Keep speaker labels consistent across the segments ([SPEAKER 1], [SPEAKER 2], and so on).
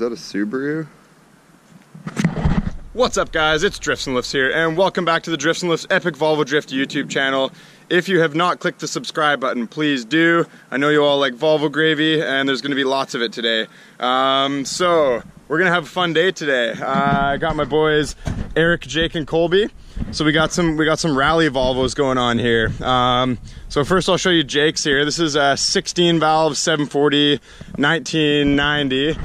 [SPEAKER 1] that a Subaru?
[SPEAKER 2] What's up guys, it's Drifts and Lifts here, and welcome back to the Drifts and Lifts Epic Volvo Drift YouTube channel. If you have not clicked the subscribe button, please do. I know you all like Volvo gravy, and there's gonna be lots of it today. So, we're gonna have a fun day today. I got my boys, Eric, Jake, and Colby. So we got some rally Volvos going on here. So first I'll show you Jake's here. This is a 16 valve 740 1990.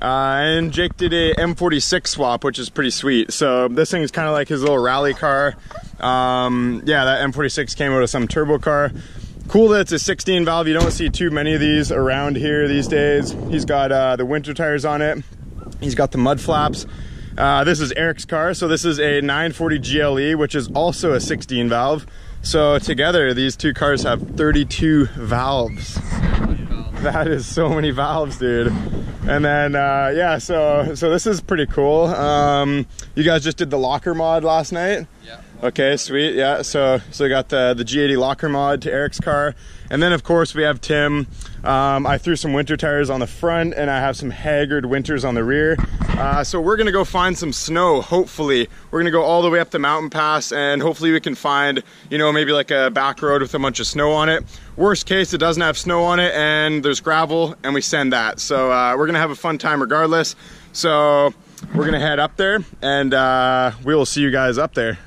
[SPEAKER 2] And Jake did a M46 swap, which is pretty sweet. So this thing is kind of like his little rally car. Yeah, that M46 came out of some turbo car. Cool that it's a 16 valve. You don't see too many of these around here these days. He's got the winter tires on it. He's got the mud flaps. This is Eric's car, so this is a 940 GLE, which is also a 16 valve. So together, these two cars have 32 valves. That is so many valves, dude. And then, yeah, so this is pretty cool. You guys just did the locker mod last night? Yeah. Okay, sweet, yeah. So we got the G80 locker mod to Eric's car. And then, of course, we have Tim. I threw some winter tires on the front, and I have some Haggard winters on the rear. So we're gonna go find some snow, hopefully. We're gonna go all the way up the mountain pass, and hopefully we can find, you know, maybe like a back road with a bunch of snow on it. Worst case, it doesn't have snow on it, and there's gravel, and we send that. So we're gonna have a fun time regardless. So we're gonna head up there, and we will see you guys up there.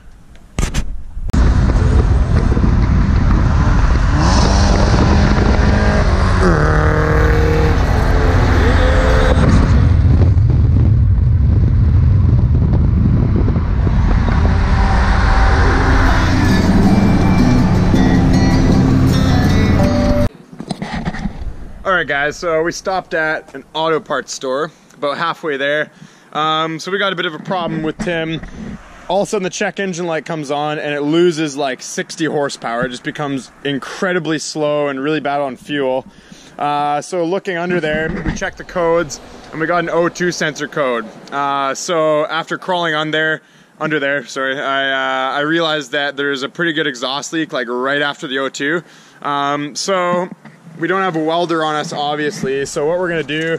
[SPEAKER 2] Alright guys, so we stopped at an auto parts store, about halfway there. So we got a bit of a problem with Tim. All of a sudden the check engine light comes on and it loses like 60 horsepower. It just becomes incredibly slow and really bad on fuel. So looking under there, we checked the codes and we got an O2 sensor code. So after crawling under there, sorry, I realized that there's a pretty good exhaust leak like right after the O2. So we don't have a welder on us, obviously, so what we're gonna do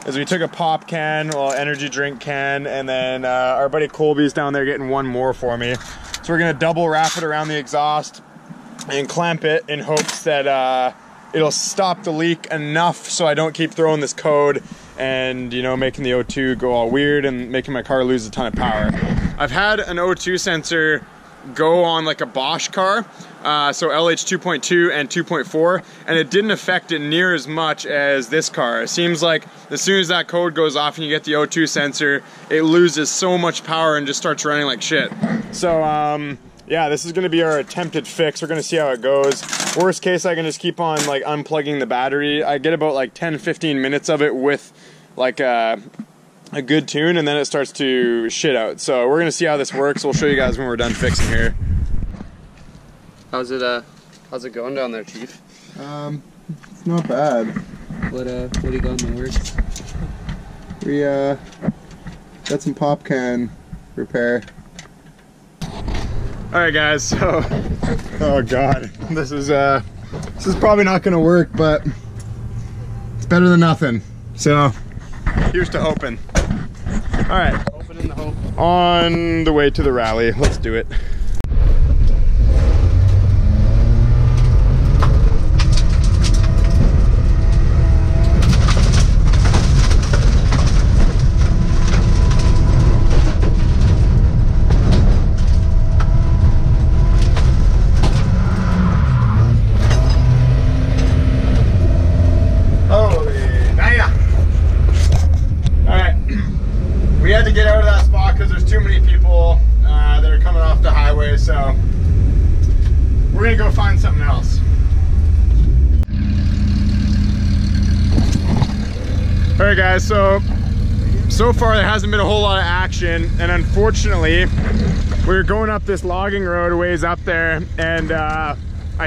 [SPEAKER 2] is we took a pop can, well, energy drink can, and then our buddy Colby's down there getting one more for me. So we're gonna double wrap it around the exhaust and clamp it in hopes that it'll stop the leak enough so I don't keep throwing this code and, you know, making the O2 go all weird and making my car lose a ton of power. I've had an O2 sensor go on like a Bosch car, so LH 2.2 and 2.4, and it didn't affect it near as much as this car. It seems like as soon as that code goes off and you get the O2 sensor, it loses so much power and just starts running like shit. So yeah, this is gonna be our attempted fix. We're gonna see how it goes. Worst case, I can just keep on like unplugging the battery. I get about like 10-15 minutes of it with like a good tune, and then it starts to shit out. So we're gonna see how this works. We'll show you guys when we're done fixing here.
[SPEAKER 3] How's it going down there, Chief?
[SPEAKER 1] It's not bad.
[SPEAKER 3] What do you got in the works?
[SPEAKER 1] We got some pop can repair.
[SPEAKER 2] Alright guys, so oh god, this is probably not gonna work, but it's better than nothing. So here's to hoping. Alright,
[SPEAKER 3] Hoping in the hope.
[SPEAKER 2] on the way to the rally. Let's do it. We had to get out of that spot because there's too many people that are coming off the highway, so we're gonna go find something else. Alright guys, so far there hasn't been a whole lot of action, and unfortunately we were going up this logging road a ways up there, and I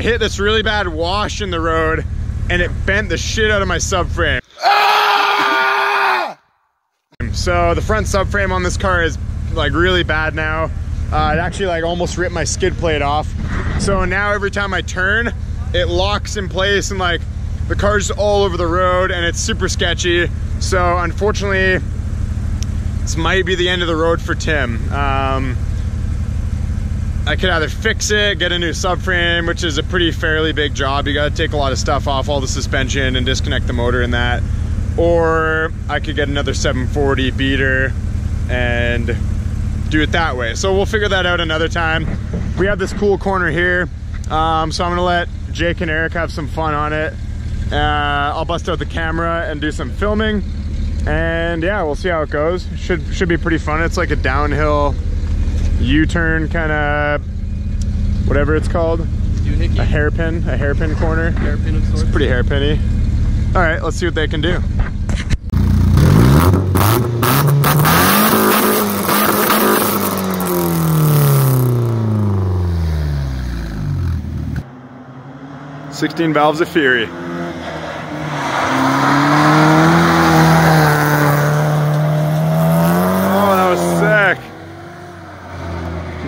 [SPEAKER 2] hit this really bad wash in the road and it bent the shit out of my subframe. So the front subframe on this car is like really bad now. It actually like almost ripped my skid plate off. So now every time I turn, it locks in place and like the car's all over the road and it's super sketchy. So unfortunately, this might be the end of the road for Tim. I could either fix it, get a new subframe, which is a pretty fairly big job. You gotta take a lot of stuff off, all the suspension, and disconnect the motor and that. Or I could get another 740 beater and do it that way. So we'll figure that out another time. We have this cool corner here, so I'm gonna let Jake and Eric have some fun on it. I'll bust out the camera and do some filming, and yeah, we'll see how it goes. Should be pretty fun. It's like a downhill U-turn kind of, whatever it's called. A hairpin corner.
[SPEAKER 3] Hairpin of sorts.
[SPEAKER 2] It's pretty hairpinny. All right, let's see what they can do. "16 valves of fury." Oh, that was sick.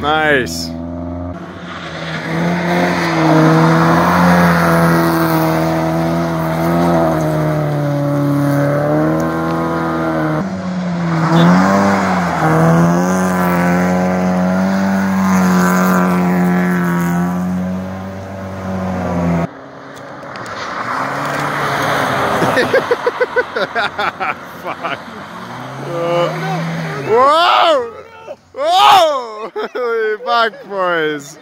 [SPEAKER 2] Nice. Fuck. Whoa! Whoa! Holy fuck, boys.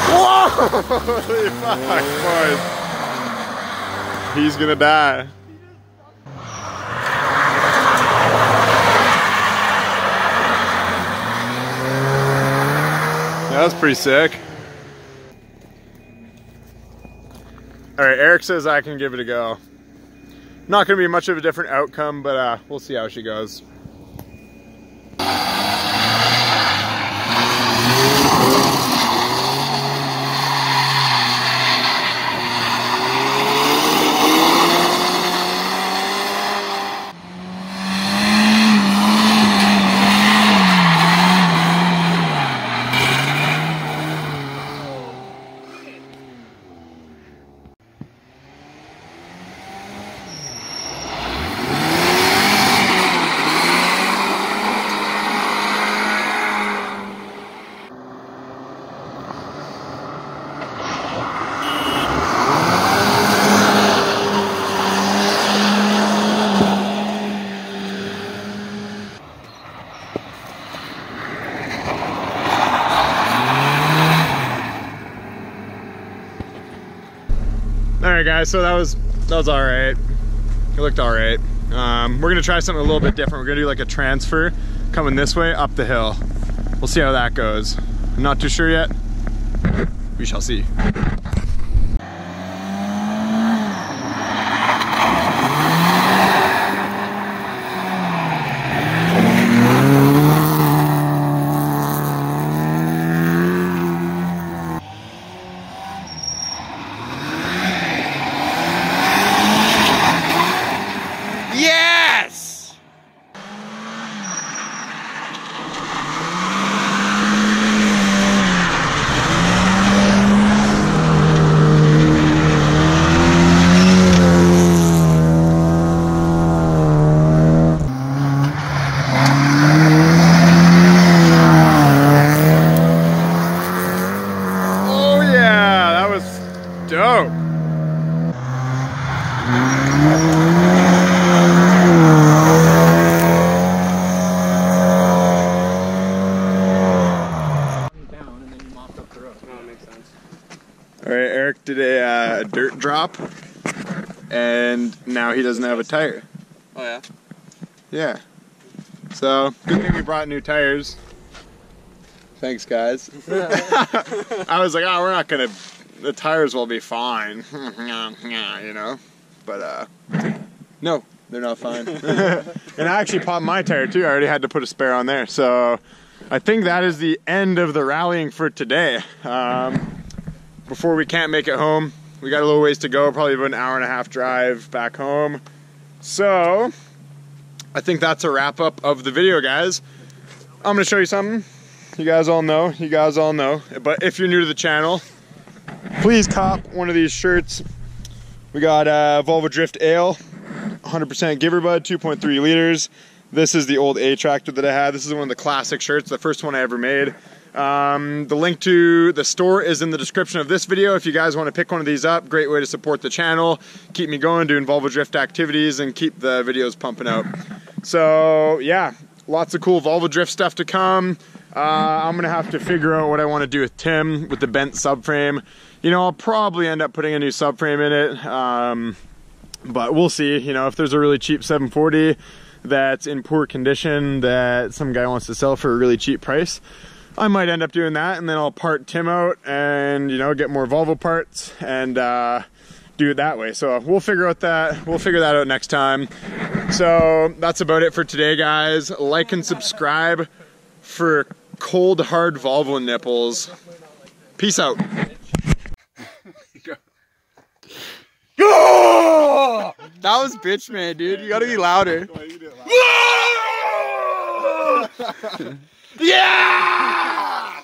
[SPEAKER 2] Whoa! Holy fuck, boys. He's gonna die. That was pretty sick. All right, Eric says I can give it a go. Not gonna be much of a different outcome, but we'll see how she goes. Alright guys, so that was alright. It looked alright. We're gonna try something a little bit different. We're gonna do like a transfer coming this way up the hill. We'll see how that goes. I'm not too sure yet. We shall see. Yes! Oh yeah, that was dope. All right, Eric did a dirt drop, and now he doesn't have a tire.
[SPEAKER 3] Oh yeah?
[SPEAKER 2] Yeah. So, good thing we brought new tires. Thanks, guys. I was like, oh, we're not gonna, the tires will be fine, you know? But, no, they're not fine. And I actually popped my tire too. I already had to put a spare on there. So, I think that is the end of the rallying for today. Before we can't make it home, we got a little ways to go, probably about an hour and a half drive back home. So, I think that's a wrap up of the video, guys. I'm gonna show you something. You guys all know, but if you're new to the channel, please cop one of these shirts. We got Volvo Drift Ale, 100% Giverbud, 2.3 liters. This is the old A tractor that I had. This is one of the classic shirts, the first one I ever made. The link to the store is in the description of this video. If you guys want to pick one of these up, great way to support the channel, keep me going, doing Volvo Drift activities, and keep the videos pumping out. So yeah, lots of cool Volvo Drift stuff to come. I'm gonna have to figure out what I want to do with Tim with the bent subframe. You know, I'll probably end up putting a new subframe in it, but we'll see. You know, if there's a really cheap 740 that's in poor condition that some guy wants to sell for a really cheap price, I might end up doing that, and then I'll part Tim out and, you know, get more Volvo parts and do it that way. So we'll figure out that. We'll figure that out next time. So that's about it for today, guys. Like and subscribe for cold hard Volvo nipples. Peace out.
[SPEAKER 3] That was bitch man, dude. You gotta be louder.
[SPEAKER 2] Yeah!